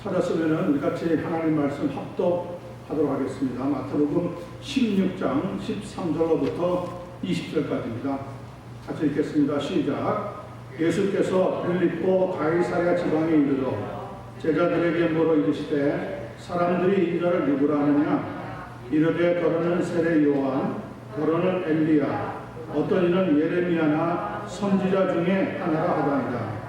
찾았으면 우리 같이 하나님 말씀 합독하도록 하겠습니다. 마태복음 16장 13절로부터 20절까지입니다. 같이 읽겠습니다. 시작. 예수께서 빌립보 가이사랴 지방에 이르러 제자들에게 물어 이르시되 사람들이 인자를 누구라 하느냐? 이르되 더러는 세례 요한, 더러는 엘리야, 어떤 이는 예레미야나 선지자 중에 하나라 하다니라.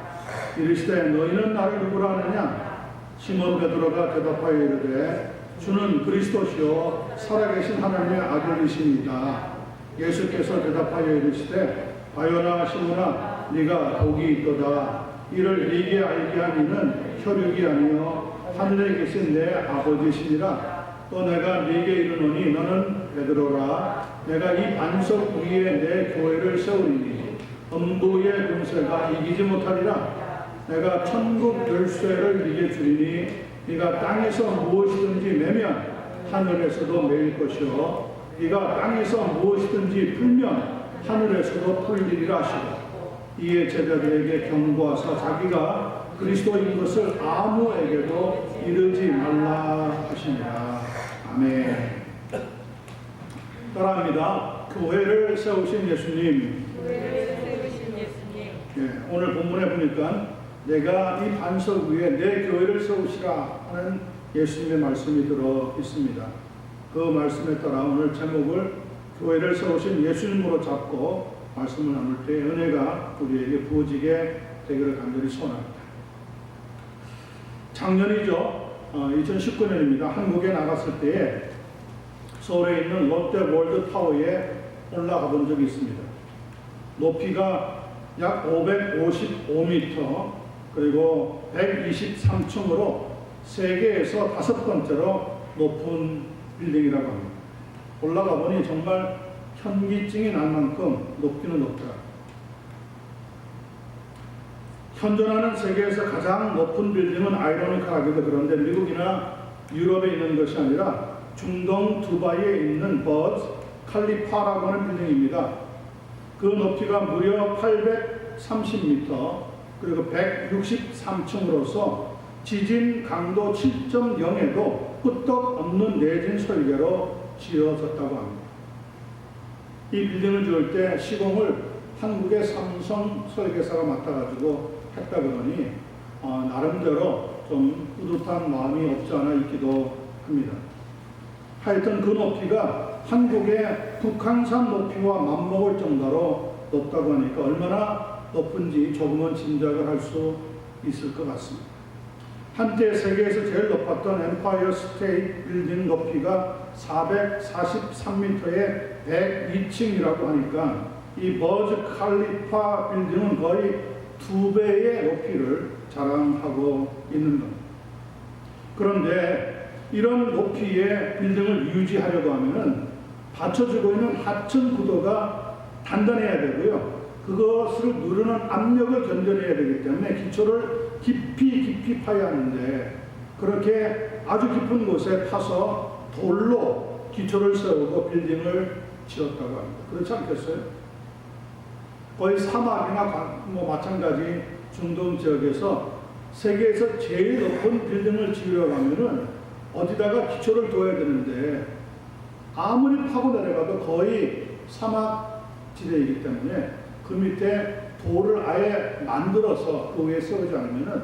이르시되 너희는 나를 누구라 하느냐? 시몬 베드로가 대답하여 이르되 주는 그리스도시요 살아계신 하나님의 아들이십니다. 예수께서 대답하여 이르시되 바요나 시몬아 네가 복이 있도다. 이를 네게 알게 한 이는 혈육이 아니요 하늘에 계신 내 아버지시니라. 또 내가 네게 이르노니 너는 베드로라. 내가 이 반석 위에 내 교회를 세우리니 음부의 군세가 이기지 못하리라. 내가 천국 열쇠를 네게 주리니 네가 땅에서 무엇이든지 매면 하늘에서도 매일 것이요 네가 땅에서 무엇이든지 풀면 하늘에서도 풀리리라 하시고 이에 제자들에게 경고하사 자기가 그리스도인 것을 아무에게도 이르지 말라 하시니라. 아멘. 따라합니다. 교회를 세우신 예수님. 오늘 본문에 보니까 내가 이 반석 위에 내 교회를 세우시라 하는 예수님의 말씀이 들어 있습니다. 그 말씀에 따라 오늘 제목을 교회를 세우신 예수님으로 잡고 말씀을 나눌 때 은혜가 우리에게 부어지게 되기를 간절히 소원합니다. 작년이죠. 2019년입니다. 한국에 나갔을 때에 서울에 있는 롯데월드타워에 올라가 본 적이 있습니다. 높이가 약 555m 그리고 123층으로 세계에서 5번째로 높은 빌딩이라고 합니다. 올라가 보니 정말 현기증이 날 만큼 높기는 높더라. 현존하는 세계에서 가장 높은 빌딩은 아이러니컬하게도 그런데 미국이나 유럽에 있는 것이 아니라 중동 두바이에 있는 버즈 칼리파라고 하는 빌딩입니다. 그 높이가 무려 830m 그리고 163층으로서 지진 강도 7.0에도 끄떡없는 내진 설계로 지어졌다고 합니다. 이 빌딩을 지을 때 시공을 한국의 삼성 설계사가 맡아가지고 했다고 하니 나름대로 좀 뿌듯한 마음이 없지 않아 있기도 합니다. 하여튼 그 높이가 한국의 북한산 높이와 맞먹을 정도로 높다고 하니까 얼마나 높은지 조금은 짐작을 할 수 있을 것 같습니다. 한때 세계에서 제일 높았던 엠파이어 스테이트 빌딩 높이가 443m에 102층이라고 하니까 이 버즈 칼리파 빌딩은 거의 2배의 높이를 자랑하고 있는 겁니다. 그런데 이런 높이의 빌딩을 유지하려고 하면은 받쳐주고 있는 하층 구도가 단단해야 되고요. 그것을 누르는 압력을 견뎌내야 되기 때문에 기초를 깊이 파야 하는데 그렇게 아주 깊은 곳에 파서 돌로 기초를 세우고 빌딩을 지었다고 합니다. 그렇지 않겠어요? 거의 사막이나 마찬가지 중동 지역에서 세계에서 제일 높은 빌딩을 지으려고 하면은 어디다가 기초를 둬야 되는데 아무리 파고 내려가도 거의 사막 지대이기 때문에 그 밑에 돌을 아예 만들어서 그 위에 세우지 않으면은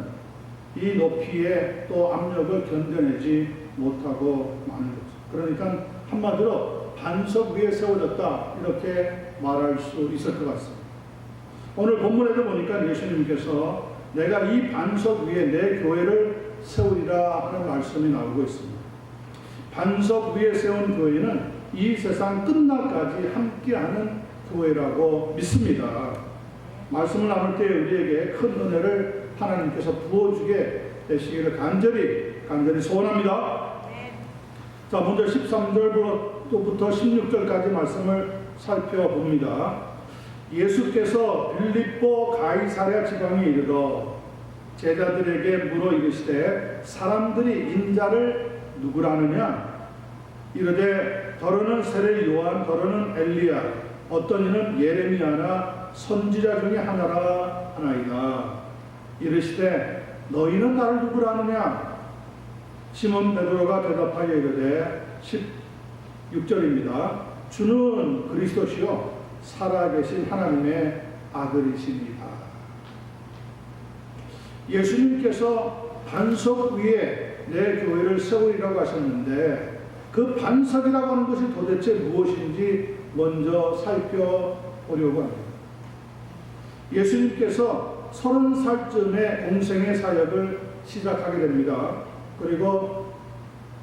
이 높이에 또 압력을 견뎌내지 못하고 마는 거죠. 그러니까 한마디로 반석 위에 세워졌다 이렇게 말할 수 있을 것 같습니다. 오늘 본문에도 보니까 예수님께서 내가 이 반석 위에 내 교회를 세우리라 하는 말씀이 나오고 있습니다. 반석 위에 세운 교회는 이 세상 끝날까지 함께하는 교회라고 믿습니다. 말씀을 나눌 때 우리에게 큰 은혜를 하나님께서 부어주게 되시기를 간절히 소원합니다. 자, 먼저 13절부터 16절까지 말씀을 살펴봅니다. 예수께서 빌립보 가이사랴 지방에 이르러 제자들에게 물어 이르시되 사람들이 인자를 누구라 하느냐? 이르되 더러는 세례 요한, 더러는 엘리야, 어떤 이는 예레미야나 선지자 중에 하나라 하나이다. 이르시되 너희는 나를 누구라 하느냐? 시몬 베드로가 대답하여 이르되 16절입니다. 주는 그리스도시요 살아계신 하나님의 아들이십니다. 예수님께서 반석 위에 내 교회를 세우리라고 하셨는데 그 반석이라고 하는 것이 도대체 무엇인지 먼저 살펴보려고 합니다. 예수님께서 30살쯤에 공생의 사역을 시작하게 됩니다. 그리고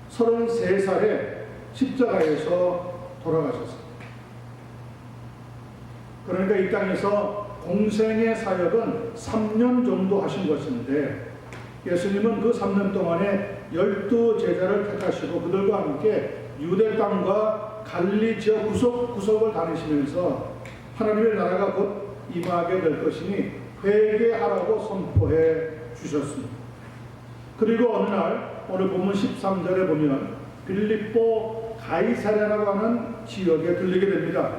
33살에 십자가에서 돌아가셨습니다. 그러니까 이 땅에서 공생의 사역은 3년 정도 하신 것인데 예수님은 그 3년 동안에 12제자를 택하시고 그들과 함께 유대 땅과 갈릴리 지역 구석구석을 다니시면서 하나님의 나라가 곧 임하게 될 것이니 회개하라고 선포해 주셨습니다. 그리고 어느 날 오늘 본문 13절에 보면 빌립보 가이사랴라고 하는 지역에 들리게 됩니다.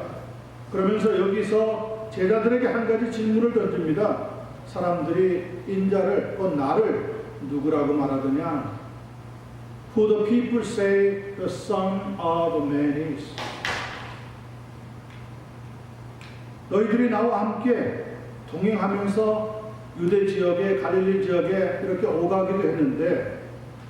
그러면서 여기서 제자들에게 한 가지 질문을 던집니다. 사람들이 인자를 나를 누구라고 말하더냐? Who the people say the Son of Man is. 너희들이 나와 함께 동행하면서 유대 지역에 갈릴리 지역에 이렇게 오가기도 했는데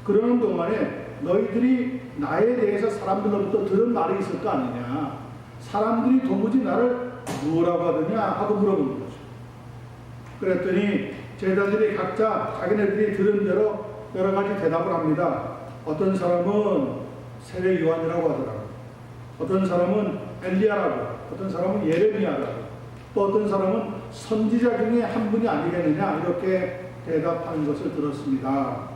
그러는 동안에 너희들이 나에 대해서 사람들로부터 들은 말이 있을 거 아니냐. 사람들이 도무지 나를 누구라고 하더냐 하고 물어보는 거죠. 그랬더니 제자들이 각자 자기네들이 들은 대로 여러 가지 대답을 합니다. 어떤 사람은 세례 요한이라고 하더라고요. 어떤 사람은 엘리야라고, 어떤 사람은 예레미야라고, 또 어떤 사람은 선지자 중에 한 분이 아니겠느냐 이렇게 대답하는 것을 들었습니다.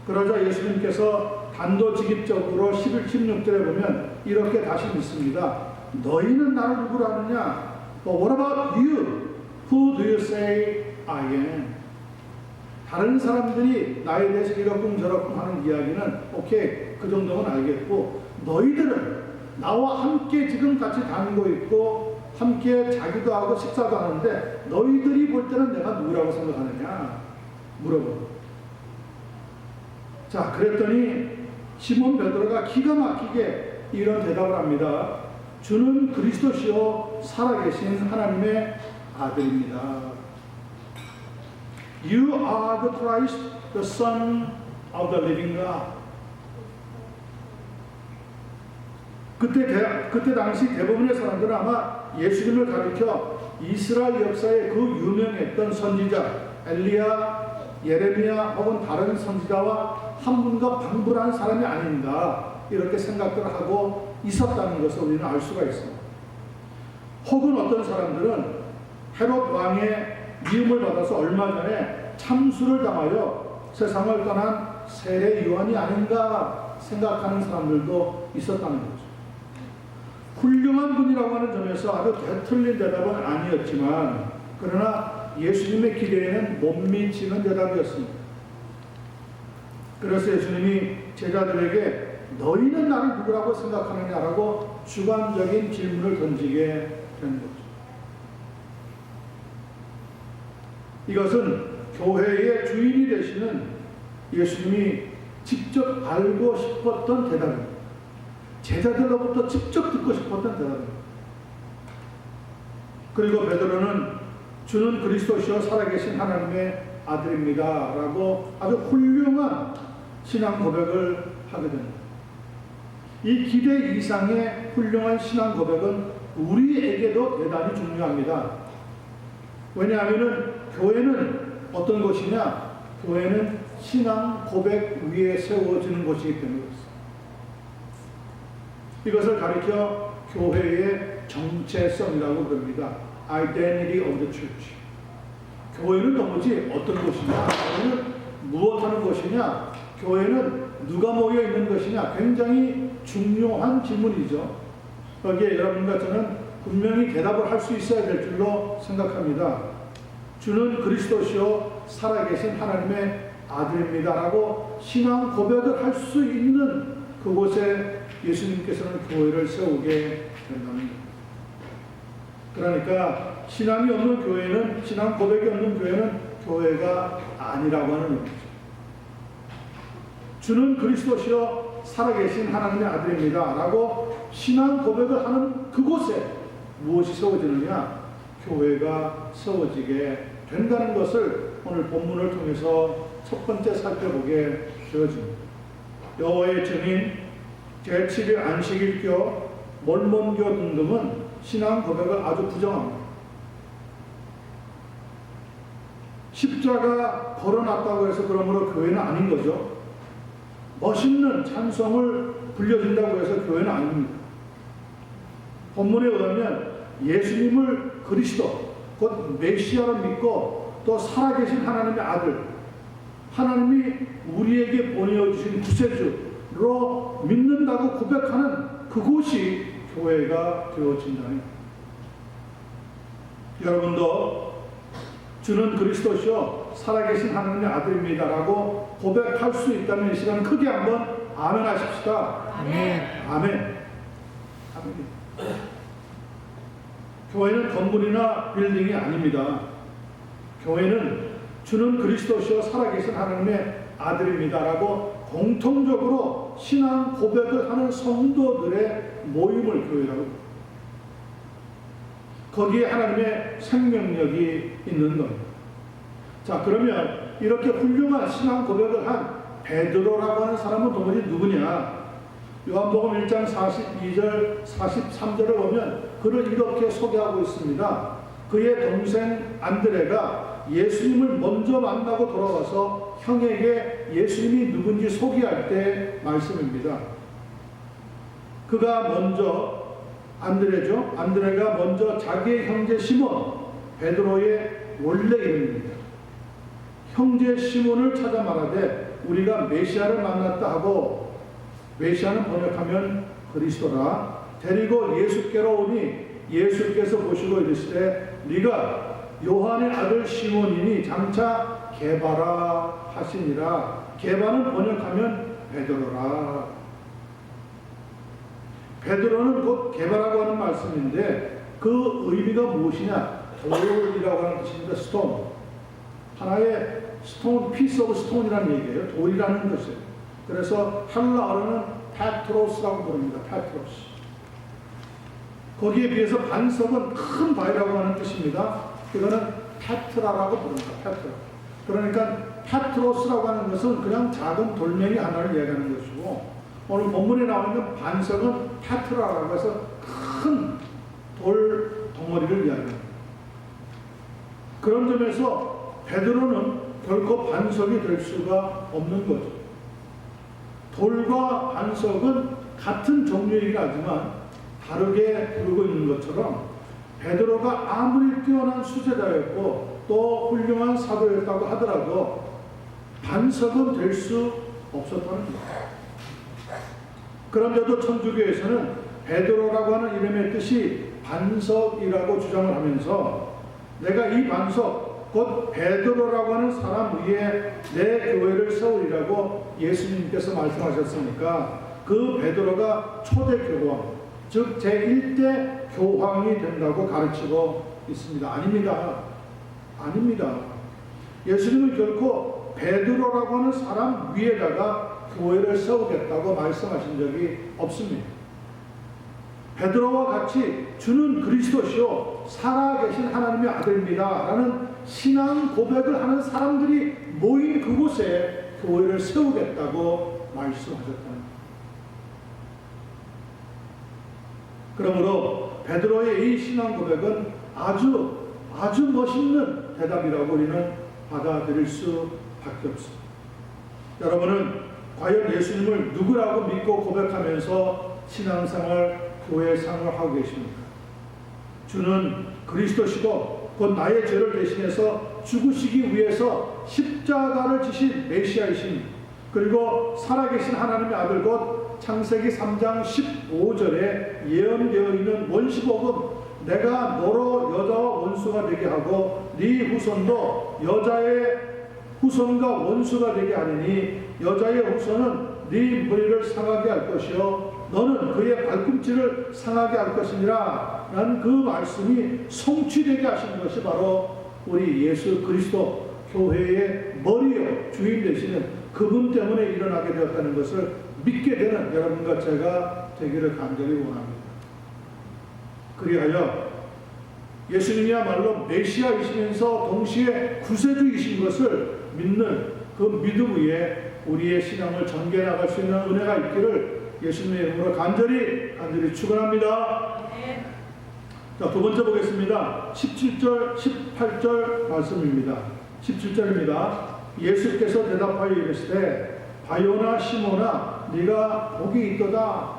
그러자 예수님께서 단도직입적으로 11, 16절에 보면 이렇게 다시 묻습니다. 너희는 나를 누구라 하느냐? What about you? Who do you say I am? 다른 사람들이 나에 대해서 이러쿵저러쿵 하는 이야기는 오케이 그 정도는 알겠고 너희들은 나와 함께 지금 같이 다니고 있고 함께 자기도 하고 식사도 하는데 너희들이 볼 때는 내가 누구라고 생각하느냐 물어보고 자 그랬더니 시몬 베드로가 기가 막히게 이런 대답을 합니다. 주는 그리스도시요 살아계신 하나님의 아들입니다. You are the Christ, the Son of the living God. 그때 당시 대부분의 사람들은 아마 예수님을 가리켜 이스라엘 역사에 그 유명했던 선지자 엘리야, 예레미야 혹은 다른 선지자와 한 분과 방불한 사람이 아닌가 이렇게 생각을 하고 있었다는 것을 우리는 알 수가 있습니다. 혹은 어떤 사람들은 헤롯 왕의 미움을 받아서 얼마 전에 참수를 당하여 세상을 떠난 세례 요한이 아닌가 생각하는 사람들도 있었다는 거죠. 훌륭한 분이라고 하는 점에서 아주 되틀린 대답은 아니었지만 그러나 예수님의 기대에는 못 미치는 대답이었습니다. 그래서 예수님이 제자들에게 너희는 나를 누구라고 생각하느냐라고 주관적인 질문을 던지게 된 거죠. 이것은 교회의 주인이 되시는 예수님이 직접 알고 싶었던 대답입니다. 제자들로부터 직접 듣고 싶었던 대답입니다. 그리고 베드로는 주는 그리스도시요 살아계신 하나님의 아들입니다 라고 아주 훌륭한 신앙 고백을 하게 됩니다. 이 기대 이상의 훌륭한 신앙 고백은 우리에게도 대단히 중요합니다. 왜냐하면 교회는 어떤 것이냐? 교회는 신앙 고백 위에 세워지는 것이기 때문에 그렇습니다. 이것을 가리켜 교회의 정체성이라고 부릅니다. Identity of the Church. 교회는 도무지 어떤 것이냐? 교회는 무엇하는 것이냐? 교회는 누가 모여 있는 것이냐? 굉장히 중요한 질문이죠. 거기에 여러분과 저는 분명히 대답을 할 수 있어야 될 줄로 생각합니다. 주는 그리스도시요 살아계신 하나님의 아들입니다라고 신앙 고백을 할 수 있는 그곳에 예수님께서는 교회를 세우게 된답니다. 그러니까 신앙이 없는 교회는 신앙 고백이 없는 교회는 교회가 아니라고 하는 의미죠. 주는 그리스도시요 살아계신 하나님의 아들입니다 라고 신앙 고백을 하는 그곳에 무엇이 세워지느냐? 교회가 세워지게 된다는 것을 오늘 본문을 통해서 첫 번째 살펴보게 되어집니다. 여호와의 증인, 제7일 안식일교, 몰몬교 등등은 신앙 고백을 아주 부정합니다. 십자가 걸어놨다고 해서 그러므로 교회는 아닌 거죠. 멋있는 찬송을 불려준다고 해서 교회는 아닙니다. 본문에 의하면 예수님을 그리스도, 곧 메시아로 믿고 또 살아계신 하나님의 아들, 하나님이 우리에게 보내주신 구세주로 믿는다고 고백하는 그곳이 교회가 되어진다니. 여러분도 주는 그리스도시요 살아계신 하나님의 아들입니다라고 고백할 수 있다면 이 시간 크게 한번 아멘 하십시다. 아멘. 아멘. 아멘. 교회는 건물이나 빌딩이 아닙니다. 교회는 주는 그리스도시요 살아계신 하나님의 아들입니다라고 공통적으로 신앙 고백을 하는 성도들의 모임을 교회라고 합니다. 거기에 하나님의 생명력이 있는 겁니다. 자, 그러면 이렇게 훌륭한 신앙 고백을 한 베드로라고 하는 사람은 도무지 누구냐? 요한복음 1장 42절 43절을 보면 그를 이렇게 소개하고 있습니다. 그의 동생 안드레가 예수님을 먼저 만나고 돌아와서 형에게 예수님이 누군지 소개할 때 말씀입니다. 그가 먼저 안드레죠. 안드레가 먼저 자기의 형제 시몬, 베드로의 원래 이름입니다. 형제 시몬을 찾아 말하되 우리가 메시아를 만났다 하고, 메시아는 번역하면 그리스도라, 데리고 예수께로 오니 예수께서 보시고 이르시되 네가 요한의 아들 시몬이니 장차 게바라 하시니라. 게바는 번역하면 베드로라. 베드로는 곧 게바라고 하는 말씀인데 그 의미가 무엇이냐? 돌이라고 하는 뜻입니다. 스톤. 하나의 스톤, 피스 오브 스톤이라는 얘기예요. 돌이라는 것이에요. 그래서 헬라어로는 페트로스라고 부릅니다. 페트로스. 거기에 비해서 반석은 큰 바위라고 하는 뜻입니다. 이거는 페트라라고 부릅니다. 페트라. 그러니까 페트로스라고 하는 것은 그냥 작은 돌멩이 하나를 얘기하는 것이고, 오늘 본문에 나와 있는 반석은 페트라라고 해서 큰 돌 덩어리를 이야기합니다. 그런 점에서 베드로는 결코 반석이 될 수가 없는 거죠. 돌과 반석은 같은 종류이긴 하지만 다르게 부르고 있는 것처럼 베드로가 아무리 뛰어난 수제자였고 또 훌륭한 사도였다고 하더라도 반석은 될 수 없었다는 거예요. 그런데도 천주교에서는 베드로라고 하는 이름의 뜻이 반석이라고 주장을 하면서 내가 이 반석 곧 베드로라고 하는 사람 위에 내 교회를 세우리라고 예수님께서 말씀하셨으니까 그 베드로가 초대 교황, 즉 제1대 교황이 된다고 가르치고 있습니다. 아닙니다. 아닙니다. 예수님은 결코 베드로라고 하는 사람 위에다가 교회를 세우겠다고 말씀하신 적이 없습니다. 베드로와 같이 주는 그리스도시요 살아계신 하나님의 아들입니다 라는 신앙 고백을 하는 사람들이 모인 그곳에 교회를 세우겠다고 말씀하셨다는 거예요. 그러므로 베드로의 이 신앙 고백은 아주 멋있는 대답이라고 우리는 받아들일 수밖에 없습니다. 여러분은 과연 예수님을 누구라고 믿고 고백하면서 신앙생활, 교회생활을 하고 계십니까? 주는 그리스도시고 곧 나의 죄를 대신해서 죽으시기 위해서 십자가를 지신 메시아이신, 그리고 살아계신 하나님의 아들 곧 창세기 3장 15절에 예언되어 있는 원시복음, 내가 너로 여자와 원수가 되게 하고 네 후손도 여자의 후손과 원수가 되게 하리니 여자의 후손은 네 머리를 상하게 할 것이요 너는 그의 발꿈치를 상하게 할 것이니라 라는 그 말씀이 성취되게 하시는 것이 바로 우리 예수 그리스도 교회의 머리요 주인 되시는 그분 때문에 일어나게 되었다는 것을 믿게 되는 여러분과 제가 되기를 간절히 원합니다. 그리하여 예수님이야말로 메시아이시면서 동시에 구세주이신 것을 믿는 그 믿음 위에 우리의 신앙을 전개해 나갈 수 있는 은혜가 있기를 예수님의 이름으로 간절히 축원합니다. 자, 두 번째 보겠습니다. 17절, 18절 말씀입니다. 17절입니다. 예수께서 대답하여 이르시되 바요나 시몬아 네가 복이 있도다.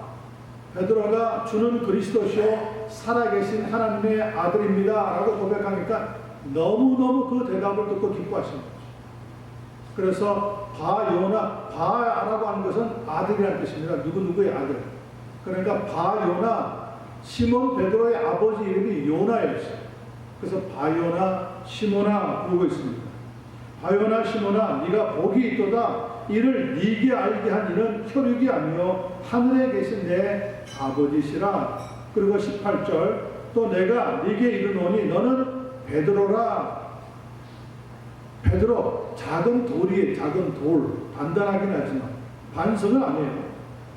베드로가 주는 그리스도시요 살아계신 하나님의 아들입니다 라고 고백하니까 너무너무 그 대답을 듣고 기뻐하십니다. 그래서 바요나, 바라고 하는 것은 아들이라는 뜻입니다. 누구의 아들. 그러니까 바요나, 시몬 베드로의 아버지 이름이 요나였어요. 그래서 바요나 시몬아 부르고 있습니다. 바요나 시몬아 네가 복이 있도다. 이를 네게 알게 한 이는 혈육이 아니요 하늘에 계신 내 아버지시라. 그리고 18절 또 내가 네게 이르노니 너는 베드로라. 베드로 작은 돌이에요. 작은 돌. 단단하긴 하지만 반석은 아니에요.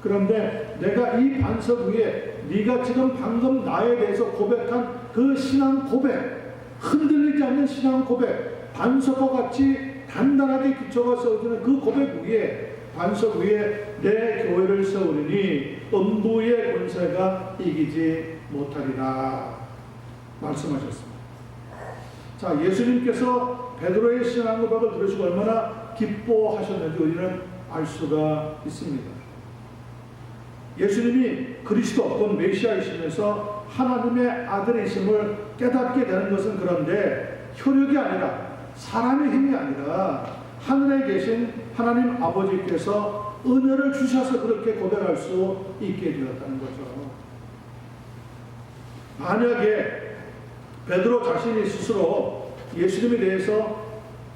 그런데 내가 이 반석 위에 네가 지금 방금 나에 대해서 고백한 그 신앙 고백, 흔들리지 않는 신앙 고백, 반석과 같이 단단하게 기초가 세워지는 그 고백 위에, 반석 위에 내 교회를 세우리니 음부의 권세가 이기지 못하리라 말씀하셨습니다. 자, 예수님께서 베드로의 신앙 고백을 들으시고 얼마나 기뻐하셨는지 우리는 알 수가 있습니다. 예수님이 그리스도 혹은 메시아이시면서 하나님의 아들이심을 깨닫게 되는 것은 그런데 혈육이 아니라 사람의 힘이 아니라 하늘에 계신 하나님 아버지께서 은혜를 주셔서 그렇게 고백할 수 있게 되었다는 거죠. 만약에 베드로 자신이 스스로 예수님에 대해서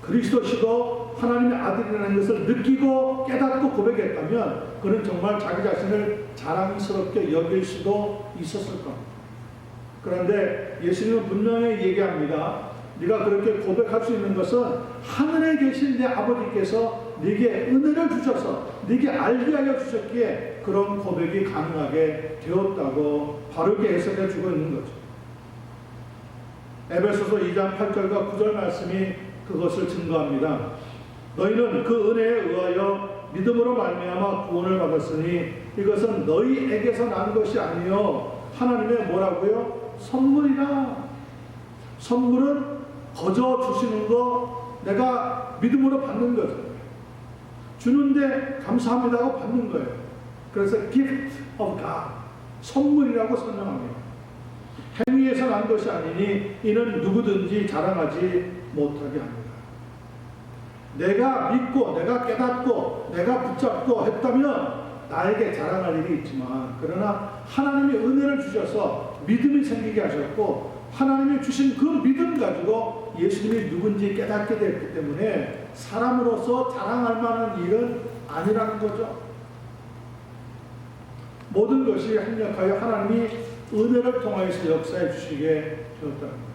그리스도시고 하나님의 아들이라는 것을 느끼고 깨닫고 고백했다면 그는 정말 자기 자신을 자랑스럽게 여길 수도 있었을 겁니다. 그런데 예수님은 분명히 얘기합니다. 네가 그렇게 고백할 수 있는 것은 하늘에 계신 내 아버지께서 네게 은혜를 주셔서 네게 알게 하여 주셨기에 그런 고백이 가능하게 되었다고 바르게 해석해 주고 있는 거죠. 에베소서 2장 8절과 9절 말씀이 그것을 증거합니다. 너희는 그 은혜에 의하여 믿음으로 말미암아 구원을 받았으니 이것은 너희에게서 난 것이 아니요 하나님의 뭐라고요? 선물이라. 선물은 거저 주시는 거 내가 믿음으로 받는 거죠. 주는데 감사합니다고 받는 거예요. 그래서 gift of God, 선물이라고 설명합니다. 행위에서 난 것이 아니니 이는 누구든지 자랑하지 못하게 합니다. 내가 믿고 내가 깨닫고 내가 붙잡고 했다면 나에게 자랑할 일이 있지만 그러나 하나님이 은혜를 주셔서 믿음이 생기게 하셨고 하나님이 주신 그 믿음 가지고 예수님이 누군지 깨닫게 됐기 때문에 사람으로서 자랑할 만한 일은 아니라는 거죠. 모든 것이 합력하여 하나님이 은혜를 통하여서 역사해 주시게 되었답니다.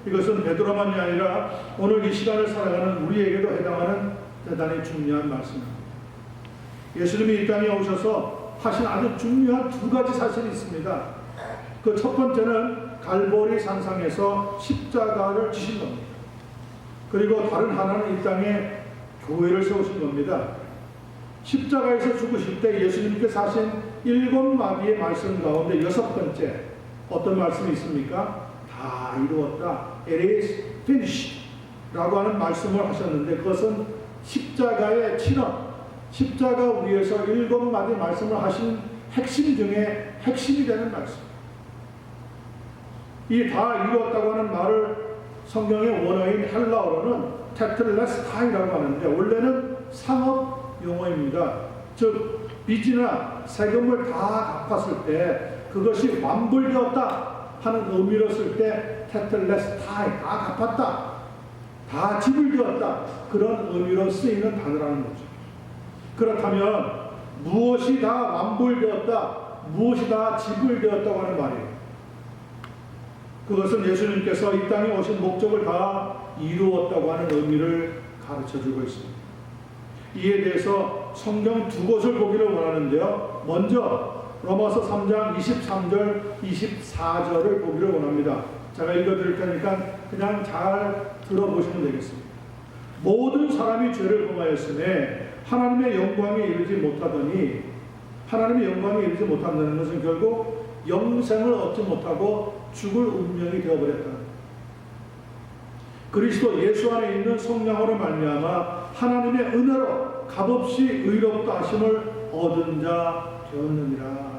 이것은 베드로만이 아니라 오늘 이 시간을 살아가는 우리에게도 해당하는 대단히 중요한 말씀입니다. 예수님이 이 땅에 오셔서 하신 아주 중요한 두 가지 사실이 있습니다. 그 첫 번째는 갈보리 산상에서 십자가를 지신 겁니다. 그리고 다른 하나는 이 땅에 교회를 세우신 겁니다. 십자가에서 죽으실 때 예수님께서 하신 7마디의 말씀 가운데 6번째 어떤 말씀이 있습니까? 다 이루었다. It is finished 라고 하는 말씀을 하셨는데 그것은 십자가의 친언, 십자가 위에서 7마디 말씀을 하신 핵심 중에 핵심이 되는 말씀. 이 다 이루었다고 하는 말을 성경의 원어인 헬라어로는 테틀레스타이라고 하는데 원래는 상업 용어입니다. 즉 빚이나 세금을 다 갚았을 때 그것이 완불되었다 하는 의미로 쓸 때 테틀레스타이, 다 갚았다, 다 지불되었다 그런 의미로 쓰이는 단어라는 거죠. 그렇다면 무엇이 다 완불되었다, 무엇이 다 지불되었다고 하는 말이에요. 그것은 예수님께서 이 땅에 오신 목적을 다 이루었다고 하는 의미를 가르쳐주고 있습니다. 이에 대해서 성경 두 곳을 보기를 원하는데요. 먼저 로마서 3장 23절, 24절을 보기를 원합니다. 제가 읽어드릴 테니까 그냥 잘 들어보시면 되겠습니다. 모든 사람이 죄를 범하였음에 하나님의 영광에 이르지 못하더니, 하나님의 영광에 이르지 못한다는 것은 결국 영생을 얻지 못하고 죽을 운명이 되어버렸다. 그리스도 예수 안에 있는 성령으로 말미암아 하나님의 은혜로 값없이 의롭다 하심을 얻은 자 되었느니라.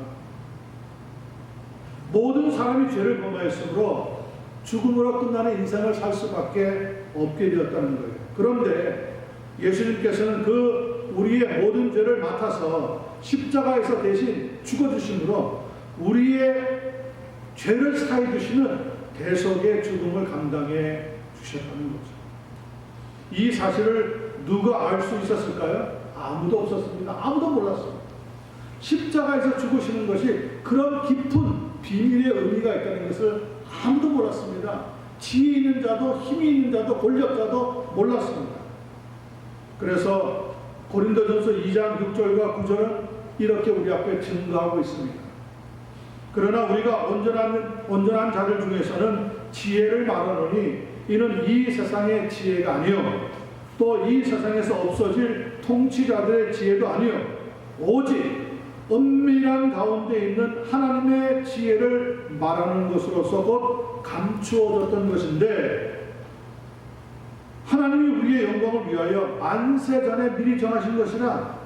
모든 사람이 죄를 범하였으므로 죽음으로 끝나는 인생을 살 수밖에 없게 되었다는 거예요. 그런데 예수님께서는 그 우리의 모든 죄를 맡아서 십자가에서 대신 죽어주심으로 우리의 죄를 사해 주시는 대속의 죽음을 감당해 주셨다는 거죠. 이 사실을 누가 알 수 있었을까요? 아무도 없었습니다. 아무도 몰랐습니다. 십자가에서 죽으시는 것이 그런 깊은 비밀의 의미가 있다는 것을 아무도 몰랐습니다. 지혜 있는 자도 힘이 있는 자도 권력자도 몰랐습니다. 그래서 고린도전서 2장 6절과 9절은 이렇게 우리 앞에 증거하고 있습니다. 그러나 우리가 온전한 자들 중에서는 지혜를 말하노니 이는 이 세상의 지혜가 아니요 또 이 세상에서 없어질 통치자들의 지혜도 아니요 오직 은밀한 가운데 있는 하나님의 지혜를 말하는 것으로서 곧 감추어졌던 것인데, 하나님이 우리의 영광을 위하여 만세 전에 미리 정하신 것이라.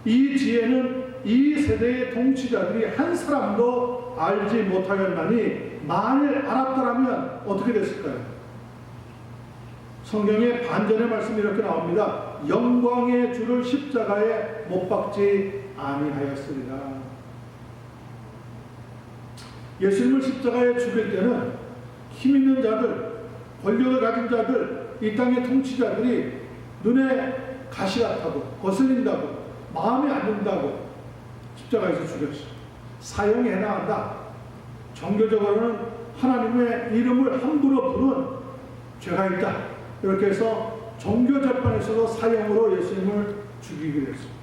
이 지혜는 이 세대의 통치자들이 한 사람도 알지 못하였나니 만일 알았더라면 어떻게 됐을까요? 성경의 반전의 말씀이 이렇게 나옵니다. 영광의 주를 십자가에 못 박지 아니하였으리라. 예수님을 십자가에 죽일 때는 힘 있는 자들, 권력을 가진 자들, 이 땅의 통치자들이 눈에 가시 같다고, 거슬린다고, 마음에 안 든다고 십자가에서 죽였어요. 사형에 해당한다. 종교적으로는 하나님의 이름을 함부로 부른 죄가 있다. 이렇게 해서 종교재판에서도 사형으로 예수님을 죽이기로 했습니다.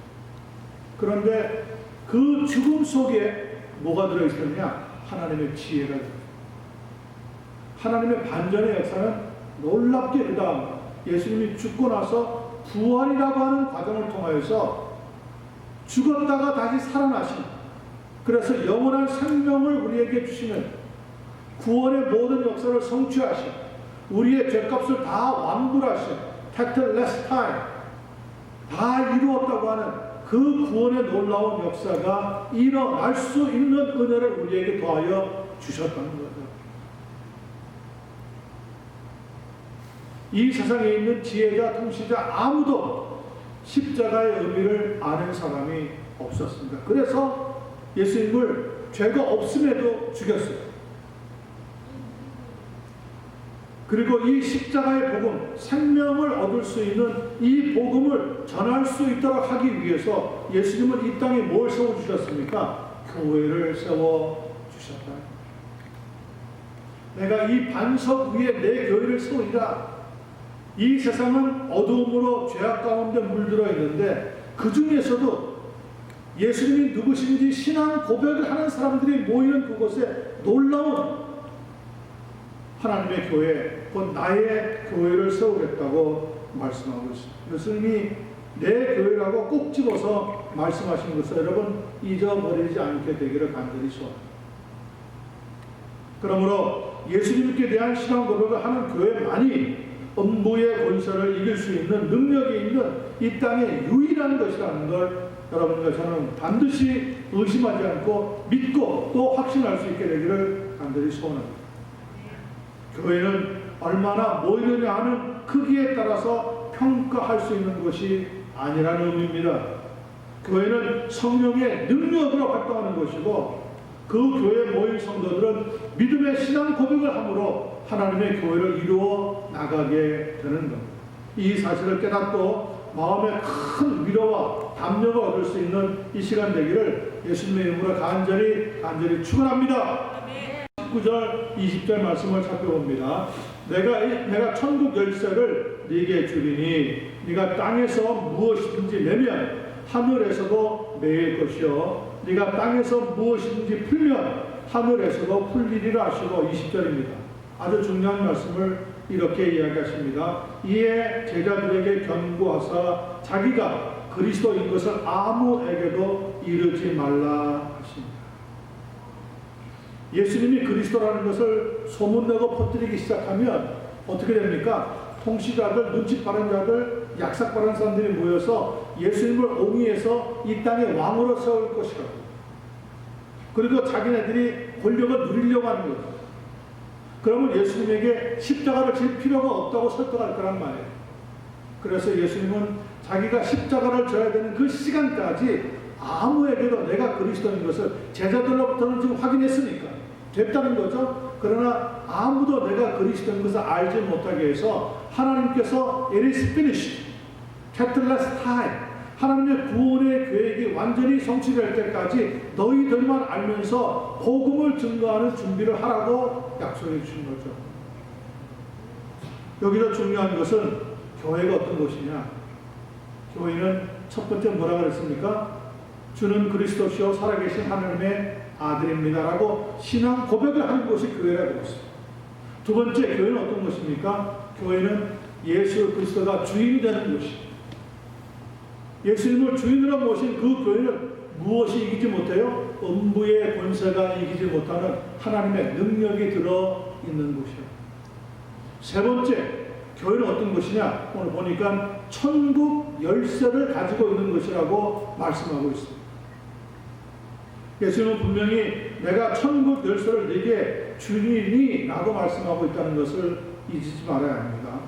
그런데 그 죽음 속에 뭐가 들어있었냐? 하나님의 지혜가 들어있습니다. 하나님의 반전의 역사는 놀랍게 그 다음 예수님이 죽고 나서 부활이라고 하는 과정을 통하여서 죽었다가 다시 살아나신, 그래서 영원한 생명을 우리에게 주시는 구원의 모든 역사를 성취하신, 우리의 죄값을 다 완불하신, takeless time, 다 이루었다고 하는 그 구원의 놀라운 역사가 일어날 수 있는 은혜를 우리에게 더하여 주셨다는 거죠. 이 세상에 있는 지혜자, 통치자 아무도 십자가의 의미를 아는 사람이 없었습니다. 그래서 예수님을 죄가 없음에도 죽였어요. 그리고 이 십자가의 복음, 생명을 얻을 수 있는 이 복음을 전할 수 있도록 하기 위해서 예수님은 이 땅에 뭘 세워주셨습니까? 교회를 세워주셨다. 내가 이 반석 위에 내 교회를 세우리라. 이 세상은 어두움으로 죄악 가운데 물들어 있는데 그 중에서도 예수님이 누구신지 신앙 고백을 하는 사람들이 모이는 그곳에 놀라운 하나님의 교회, 곧 나의 교회를 세우겠다고 말씀하고 있습니다. 예수님이 내 교회라고 꼭 집어서 말씀하신 것을 여러분 잊어버리지 않게 되기를 간절히 소원합니다. 그러므로 예수님께 대한 신앙 고백을 하는 교회만이 음부의 권세를 이길 수 있는 능력이 있는 이 땅의 유일한 것이라는 걸 여러분과 저는 반드시 의심하지 않고 믿고 또 확신할 수 있게 되기를 간절히 소원합니다. 교회는 얼마나 모이느냐 하는 크기에 따라서 평가할 수 있는 것이 아니라는 의미입니다. 교회는 성령의 능력으로 활동하는 것이고 그 교회에 모인 성도들은 믿음의 신앙 고백을 함으로 하나님의 교회를 이루어 나가게 되는 겁니다. 이 사실을 깨닫고 마음에 큰 위로와 담력을 얻을 수 있는 이 시간 되기를 예수님의 이름으로 간절히 축원합니다. 19절 20절 말씀을 살펴봅니다. 내가 천국 열쇠를 네게 주리니 네가 땅에서 무엇이든지 내면 하늘에서도 매일 것이요 네가 땅에서 무엇이든지 풀면 하늘에서도 풀리리라 하시고 20절입니다. 아주 중요한 말씀을 이렇게 이야기하십니다. 이에 제자들에게 경고하사 자기가 그리스도인 것을 아무에게도 이르지 말라 하십니다. 예수님이 그리스도라는 것을 소문내고 퍼뜨리기 시작하면 어떻게 됩니까? 통치자들, 눈치 빠른 자들, 약삭 빠른 사람들이 모여서 예수님을 옹이해서 이 땅에 왕으로 세울 것이라고. 그리고 자기네들이 권력을 누리려고 하는 거죠. 그러면 예수님에게 십자가를 질 필요가 없다고 설득할 거란 말이에요. 그래서 예수님은 자기가 십자가를 져야 되는 그 시간까지 아무에게도 내가 그리스도인 것을 제자들로부터는 지금 확인했으니까 됐다는 거죠. 그러나 아무도 내가 그리스도인 것을 알지 못하게 해서 하나님께서 it is finished, catalyst time, 하나님의 구원의 계획이 완전히 성취될 때까지 너희들만 알면서 복음을 증거하는 준비를 하라고 약속해 주신 거죠. 여기서 중요한 것은 교회가 어떤 곳이냐. 교회는 첫 번째 뭐라고 그랬습니까? 주는 그리스도시요 살아계신 하나님의 아들입니다 라고 신앙 고백을 하는 것이 교회라고 했어요. 두 번째, 교회는 어떤 것입니까? 교회는 예수 그리스도가 주인이 되는 것이. 예수님을 주인으로 모신 그 교회는 무엇이 이기지 못해요? 음부의 권세가 이기지 못하는 하나님의 능력이 들어있는 곳이요. 세 번째, 교회는 어떤 것이냐? 오늘 보니까 천국 열쇠를 가지고 있는 것이라고 말씀하고 있습니다. 예수님은 분명히 내가 천국 열쇠를 네게 주리니 라고 말씀하고 있다는 것을 잊지 말아야 합니다.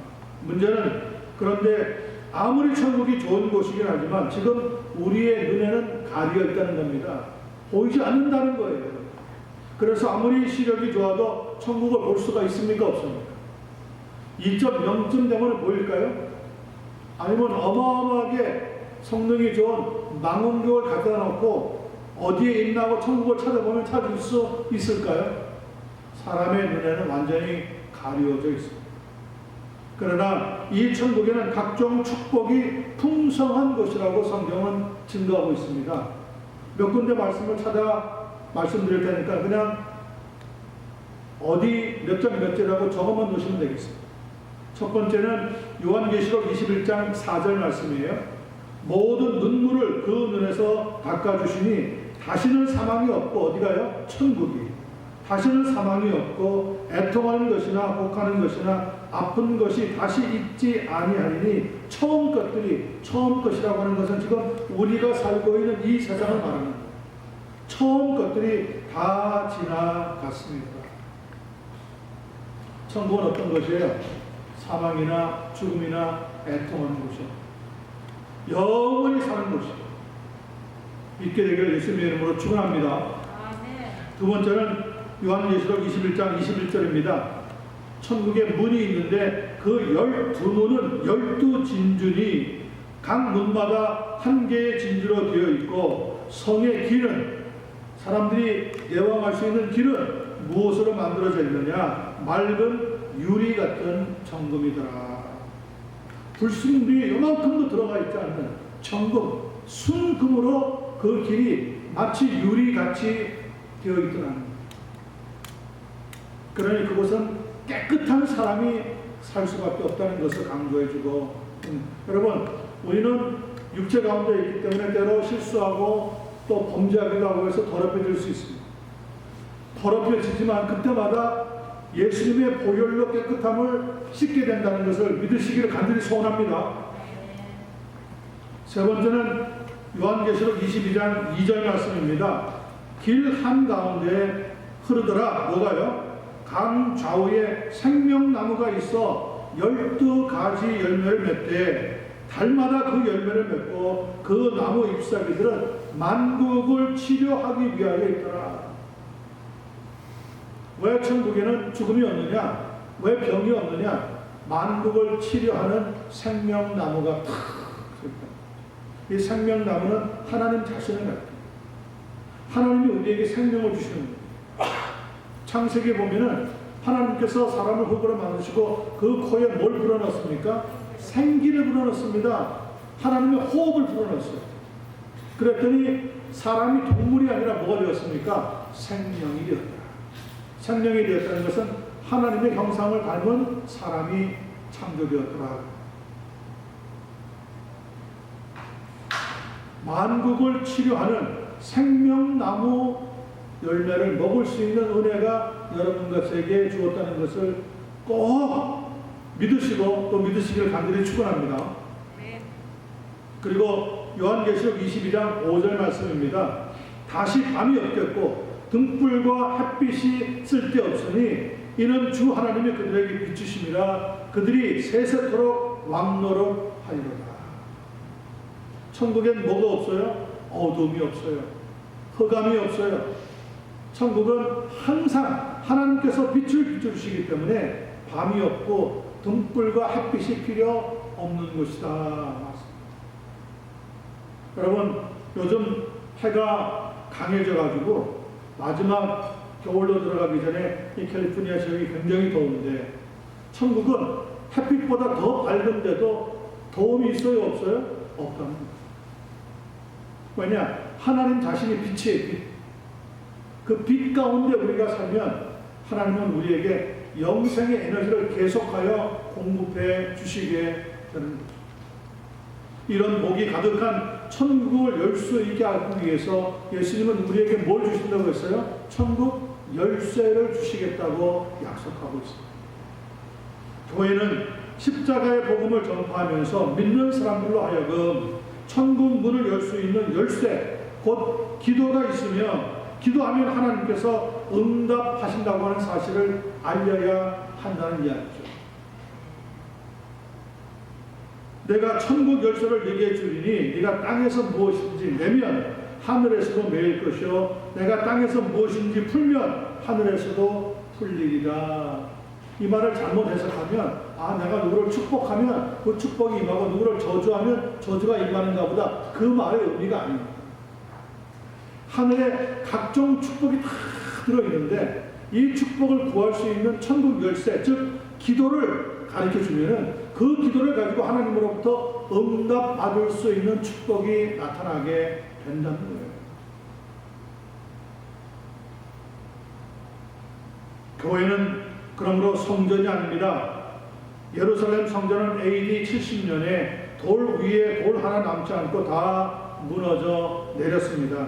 문제는 그런데 아무리 천국이 좋은 곳이긴 하지만 지금 우리의 눈에는 가려 있다는 겁니다. 보이지 않는다는 거예요. 그래서 아무리 시력이 좋아도 천국을 볼 수가 있습니까? 없습니까? 2.0쯤 되면 보일까요? 아니면 어마어마하게 성능이 좋은 망원경을 갖다 놓고 어디에 있나고 천국을 찾아보면 찾을 수 있을까요? 사람의 눈에는 완전히 가려져 있습니다. 그러나 이 천국에는 각종 축복이 풍성한 것이라고 성경은 증거하고 있습니다. 몇 군데 말씀을 찾아 말씀드릴 테니까 그냥 어디 몇 장 몇 절이라고 적어만 놓으시면 되겠습니다. 첫 번째는 요한계시록 21장 4절 말씀이에요. 모든 눈물을 그 눈에서 닦아주시니 다시는 사망이 없고 어디가요? 천국이. 다시는 사망이 없고 애통하는 것이나 혹하는 것이나 아픈 것이 다시 있지 아니하리니 처음 것들이, 처음 것이라고 하는 것은 지금 우리가 살고 있는 이 세상을 말하는 거예요. 처음 것들이 다 지나갔습니다. 천국은 어떤 것이에요? 사망이나 죽음이나 애통하는 곳이에요. 영원히 사는 곳이에요. 믿게 되기를 예수님의 이름으로 축원합니다. 두 번째는 요한계시록 21장 21절입니다. 천국에 문이 있는데 그 12문은 12진주니 각 문마다 한 개의 진주로 되어 있고 성의 길은, 사람들이 예왕할 수 있는 길은 무엇으로 만들어져 있느냐? 맑은 유리 같은 정금이더라. 불순물이 요만큼도 들어가 있지 않는 정금, 순금으로 그 길이 마치 유리같이 되어 있더라는 거예요. 그러니 그곳은 깨끗한 사람이 살 수밖에 없다는 것을 강조해주고, 여러분, 우리는 육체 가운데 있기 때문에 때로 실수하고 또 범죄하기도 하고 해서 더럽혀질 수 있습니다. 더럽혀지지만 그때마다 예수님의 보혈로 깨끗함을 씻게 된다는 것을 믿으시기를 간절히 소원합니다. 세 번째는 요한계시록 22장 2절 말씀입니다. 길 한가운데 흐르더라. 뭐가요? 강 좌우에 생명나무가 있어 12가지 열매를 맺되 달마다 그 열매를 맺고 그 나무 잎사귀들은 만국을 치료하기 위하여 있더라. 왜 천국에는 죽음이 없느냐? 왜 병이 없느냐? 만국을 치료하는 생명나무가 탁 있다. 이 생명나무는 하나님 자신을 갖다. 하나님이 우리에게 생명을 주시는 거예요. 창세기에 보면은 하나님께서 사람을 흙으로 만드시고 그 코에 뭘 불어넣습니까? 생기를 불어넣습니다. 하나님의 호흡을 불어넣었어요. 그랬더니 사람이 동물이 아니라 뭐가 되었습니까? 생명이 되었다. 생명이 되었다는 것은 하나님의 형상을 닮은 사람이 창조되었더라. 만국을 치료하는 생명나무 열매를 먹을 수 있는 은혜가 여러분과 제게 주었다는 것을 꼭 믿으시고 또 믿으시기를 간절히 축원합니다. 그리고 요한계시록 22장 5절 말씀입니다. 다시 밤이 없겠고 등불과 햇빛이 쓸데없으니 이는 주 하나님이 그들에게 비추심이라 그들이 세세토록 왕노릇 하리로다. 천국엔 뭐가 없어요? 어둠이 없어요. 흑암이 없어요. 천국은 항상 하나님께서 빛을 비춰주시기 때문에 밤이 없고 등불과 햇빛이 필요 없는 것이다. 여러분, 요즘 해가 강해져가지고 마지막 겨울로 들어가기 전에 이 캘리포니아 지역이 굉장히 더운데 천국은 햇빛보다 더 밝은데도 더움이 있어요? 없어요? 없다는 거예요. 왜냐? 하나님 자신이 빛이에요. 빛. 그 빛 가운데 우리가 살면 하나님은 우리에게 영생의 에너지를 계속하여 공급해 주시게 되는 거죠. 이런 복이 가득한 천국을 열 수 있게 하기 위해서 예수님은 우리에게 뭘 주신다고 했어요? 천국 열쇠를 주시겠다고 약속하고 있습니다. 교회는 십자가의 복음을 전파하면서 믿는 사람들로 하여금 천국 문을 열 수 있는 열쇠, 곧 기도가 있으며 기도하면 하나님께서 응답하신다고 하는 사실을 알려야 한다는 이야기죠. 내가 천국 열쇠를 얘기해 주리니 네가 땅에서 무엇인지 내면 하늘에서도 매일 것이요 내가 땅에서 무엇인지 풀면 하늘에서도 풀리리라. 이 말을 잘못 해석하면 내가 누구를 축복하면 그 축복이 임하고 누구를 저주하면 저주가 임하는가 보다. 그 말의 의미가 아닙니다. 하늘에 각종 축복이 다 들어있는데 이 축복을 구할 수 있는 천국 열쇠, 즉 기도를 가르쳐주면 그 기도를 가지고 하나님으로부터 응답 받을 수 있는 축복이 나타나게 된다는 거예요. 교회는 그러므로 성전이 아닙니다. 예루살렘 성전은 AD 70년에 돌 위에 돌 하나 남지 않고 다 무너져 내렸습니다.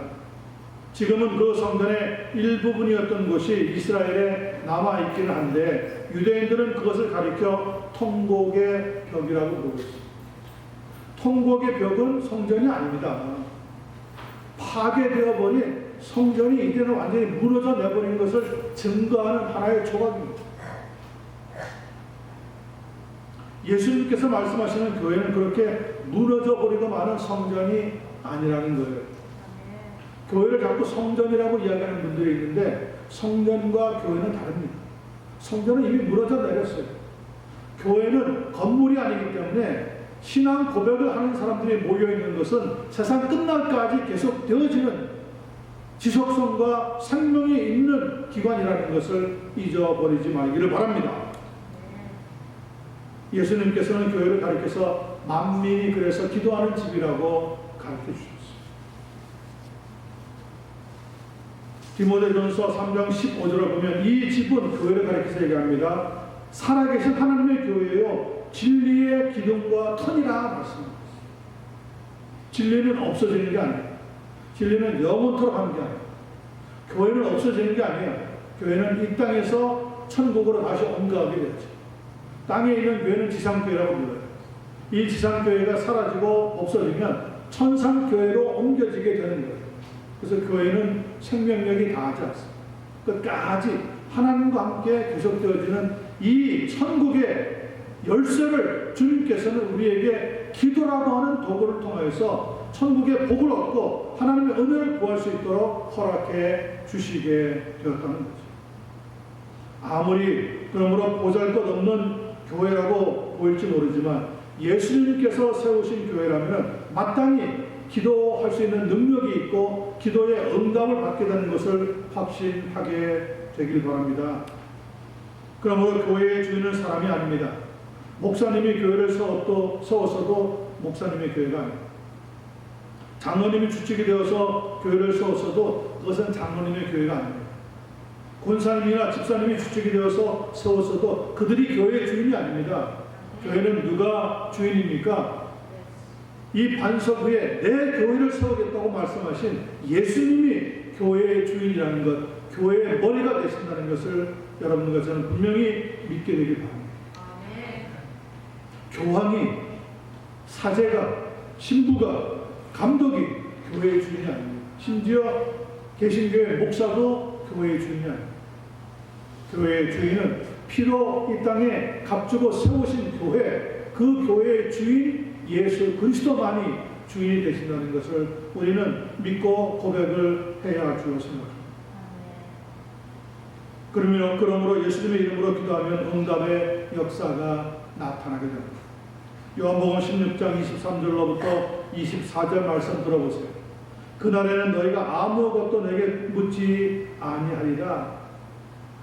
지금은 그 성전의 일부분이었던 곳이 이스라엘에 남아있기는 한데 유대인들은 그것을 가리켜 통곡의 벽이라고 부르고 있습니다. 통곡의 벽은 성전이 아닙니다. 파괴되어 버린 성전이 이제는 완전히 무너져 내버린 것을 증거하는 하나의 조각입니다. 예수님께서 말씀하시는 교회는 그렇게 무너져 버리고 마는 성전이 아니라는 거예요. 교회를 자꾸 성전이라고 이야기하는 분들이 있는데 성전과 교회는 다릅니다. 성전은 이미 무너져 내렸어요. 교회는 건물이 아니기 때문에 신앙 고백을 하는 사람들이 모여있는 것은 세상 끝날까지 계속 되어지는 지속성과 생명이 있는 기관이라는 것을 잊어버리지 말기를 바랍니다. 예수님께서는 교회를 가리켜서 만민이 그래서 기도하는 집이라고 가르쳐 주셨습니다. 디모데전서 3장 15절을 보면 이 집은 교회를 가리켜서 얘기합니다. 살아계신 하나님의 교회요 진리의 기둥과 터니라 말씀합니다. 진리는 없어지는 게 아니에요. 진리는 영원토록 하는 게 아니에요. 교회는 없어지는 게 아니에요. 교회는 이 땅에서 천국으로 다시 옮겨가게 되죠. 땅에 있는 교회는 지상교회라고 불러요. 이 지상교회가 사라지고 없어지면 천상교회로 옮겨지게 되는 거예요. 그래서 교회는 생명력이 다하지 않습니다. 끝까지 하나님과 함께 계속되어지는 이 천국의 열쇠를 주님께서는 우리에게 기도라고 하는 도구를 통해서 천국의 복을 얻고 하나님의 은혜를 구할 수 있도록 허락해 주시게 되었다는 거죠. 아무리 그러므로 보잘것없는 교회라고 보일지 모르지만 예수님께서 세우신 교회라면 마땅히 기도할 수 있는 능력이 있고 기도의 응답을 받게 되는 것을 확신하게 되길 바랍니다. 그러므로 교회의 주인은 사람이 아닙니다. 목사님이 교회를 세웠어도 목사님의 교회가 아닙니다. 장로님이 주축이 되어서 교회를 세웠어도 그것은 장로님의 교회가 아닙니다. 권사님이나 집사님이 주축이 되어서 세웠어도 그들이 교회의 주인이 아닙니다. 교회는 누가 주인입니까? 이 반석 위에 내 교회를 세우겠다고 말씀하신 예수님이 교회의 주인이라는 것, 교회의 머리가 되신다는 것을 여러분과 저는 분명히 믿게 되길 바랍니다. 교황이, 사제가, 신부가, 감독이 교회의 주인이 아닙니다. 심지어 개신교회 목사도 교회의 주인이 아닙니다. 교회의 주인은 피로 이 땅에 값주고 세우신 교회, 그 교회의 주인 예수 그리스도만이 주인이 되신다는 것을 우리는 믿고 고백을 해야 할 줄로 생각합니다. 그러므로 예수님의 이름으로 기도하면 응답의 역사가 나타나게 됩니다. 요한복음 16장 23절로부터 24절 말씀 들어보세요. 그날에는 너희가 아무것도 내게 묻지 아니하리라.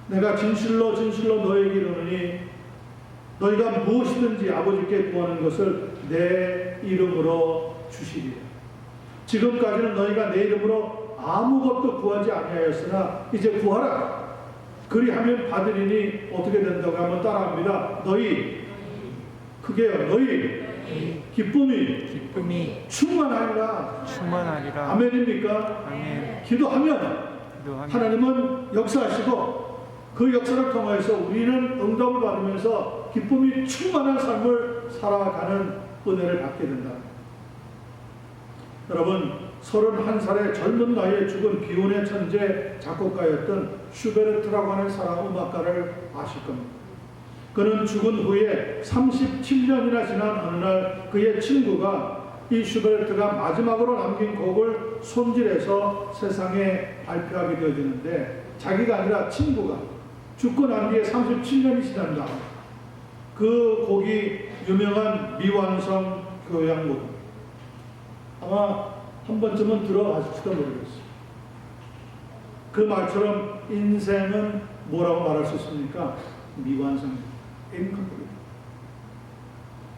내가 진실로 너희에게 이르노니 너희가 무엇이든지 아버지께 구하는 것을 내 이름으로 주시리라. 지금까지는 너희가 내 이름으로 아무것도 구하지 아니하였으나 이제 구하라. 그리하면 받으리니 어떻게 된다고 하면 따라합니다. 너희 크게요. 너희 기쁨이 충만하리라. 아멘입니까? 아멘. 기도하면 하나님은 역사하시고 그 역사를 통해서 우리는 응답을 받으면서 기쁨이 충만한 삶을 살아가는 은혜를 받게 된다. 여러분, 31살의 젊은 나이에 죽은 비운의 천재 작곡가였던 슈베르트라고 하는 사람 음악가를 아실 겁니다. 그는 죽은 후에 37년이나 지난 어느 날 그의 친구가 이 슈베르트가 마지막으로 남긴 곡을 손질해서 세상에 발표하게 되어지는데 자기가 아니라 친구가 죽고 난 뒤에 37년이 지난 다음 그 곡이 유명한 미완성 교향곡, 아마 한 번쯤은 들어봤을지도 모르겠어요. 그 말처럼 인생은 뭐라고 말할 수 있습니까? 미완성입니다. Incomplete.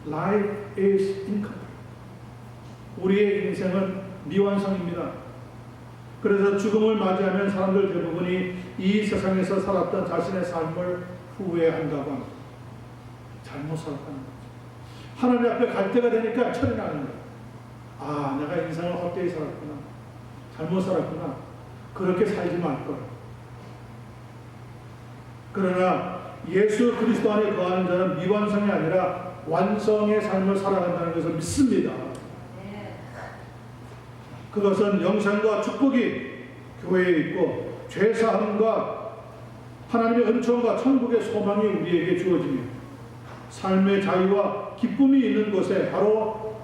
Life is incomplete. 우리의 인생은 미완성입니다. 그래서 죽음을 맞이하면 사람들 대부분이 이 세상에서 살았던 자신의 삶을 후회한다고 합니다. 잘못 살았다는 거죠. 하나님 앞에 갈 때가 되니까 철이 나는 거예요. 아, 내가 인생을 헛되이 살았구나. 잘못 살았구나. 그렇게 살지 말걸. 그러나 예수 그리스도 안에 거하는 자는 미완성이 아니라 완성의 삶을 살아간다는 것을 믿습니다. 그것은 영생과 축복이 교회에 있고 죄사함과 하나님의 은총과 천국의 소망이 우리에게 주어지며 삶의 자유와 기쁨이 있는 곳에 바로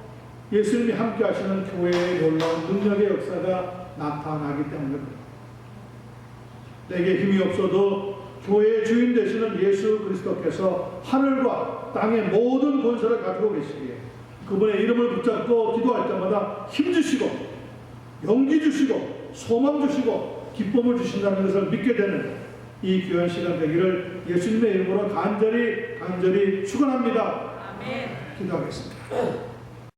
예수님이 함께 하시는 교회의 놀라운 능력의 역사가 나타나기 때문입니다. 내게 힘이 없어도 교회의 주인 되시는 예수 그리스도께서 하늘과 땅의 모든 권세를 가지고 계시기에 그분의 이름을 붙잡고 기도할 때마다 힘 주시고 용기 주시고 소망 주시고 기쁨을 주신다는 것을 믿게 되는 이 귀한 시간 되기를 예수님의 이름으로 간절히 축원합니다. 아멘. 기도하겠습니다.